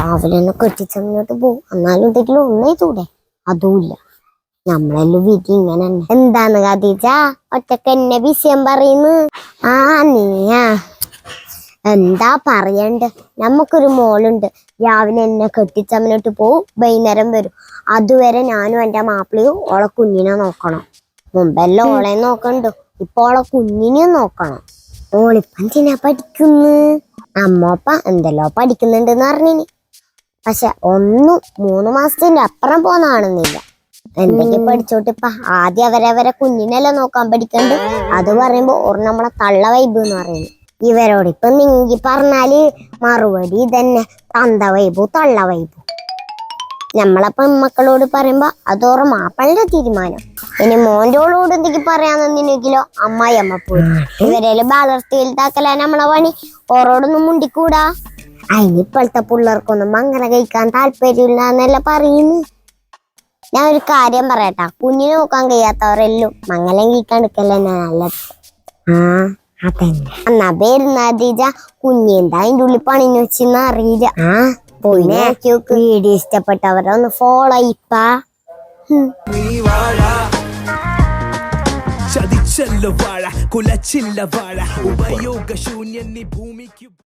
രാവിലെ തന്നെ കെട്ടിച്ചങ്ങോട്ട് പോകും. എന്നാലും എന്തെങ്കിലും ഒന്നേ തൂടെ അതുമില്ല. നമ്മളെല്ലാം വീട്ടിൽ ഇങ്ങനെ തന്നെ. എന്താണ് ഖദീജ ഒറ്റക്ക് എന്നെ വിഷയം പറയുന്നു? ആ നീയാ എന്താ പറയണ്ട്. നമുക്കൊരു മോളുണ്ട്. രാവിലെ എന്നെ കെട്ടിച്ചമ്മനോട്ട് പോവും, വൈകുന്നേരം വരും. അതുവരെ ഞാനും എൻ്റെ മാപ്പിളയും ഓളെ കുഞ്ഞിനെ നോക്കണം. മുമ്പെല്ലാം ഓളെ നോക്കണ്ടു, ഇപ്പൊ ഓളെ കുഞ്ഞിനെ നോക്കണം. ഓളിപ്പം എന്തിനാ പഠിക്കുന്നു? അമ്മപ്പ എന്തെല്ലോ പഠിക്കുന്നുണ്ടെന്ന് പറഞ്ഞിനി. പക്ഷെ ഒന്നും 3 മാസത്തിന്റെ അപ്പുറം പോന്ന കാണുന്നില്ല. എന്തൊക്കെ പഠിച്ചോട്ട് ഇപ്പ ആദ്യം അവരവരെ കുഞ്ഞിനെല്ലാം നോക്കാൻ പഠിക്കണ്ട്. അത് പറയുമ്പോ ഓർ നമ്മളെ തള്ള വൈബ് എന്ന് പറയുന്നു. ഇവരോട് ഇപ്പൊ നിങ്ങി പറഞ്ഞാല് മറുപടി ഇതന്നെ, തന്ത വൈബു തള്ള വൈബു. നമ്മളപ്പം മക്കളോട് പറയുമ്പോ അതോറ മാപ്പിളുടെ തീരുമാനം. ഇനി മോൻ്റോളോട് എന്തെങ്കിലും പറയാന്നെങ്കിലോ അമ്മായി അമ്മ പോയി. ഇവരെല്ലാം വളർത്തിയിൽത്താക്കല നമ്മളെ പണി. ഓറോടൊന്നും മുണ്ടിക്കൂടാ. അതിനിപ്പോഴത്തെ പിള്ളേർക്കൊന്നും മംഗല കഴിക്കാൻ താല്പര്യമില്ല എന്നല്ല പറയുന്നു. ഞാൻ ഒരു കാര്യം പറയട്ടാ, കുഞ്ഞിനെ നോക്കാൻ കഴിയാത്തവരെല്ലാം മംഗലം കഴിക്കാൻ എടുക്കല്ലേ നല്ലത്. എന്നാ പേരുന്ന ഖദീജ, കുഞ്ഞിന്റെ അതിൻ്റെ ഉള്ളിൽ പണിന്ന് വെച്ചെന്ന് അറിയില്ല. പോയി നോക്കി നോക്ക്. വീഡിയോ ഇഷ്ടപ്പെട്ടവരെ ഒന്ന് ഫോളോ ചെയ്യിപ്പാ. ചതിച്ചല്ല വാഴ കുലച്ചില്ല വാഴ ഉപയോഗശൂന്യ ഭൂമിക്ക്.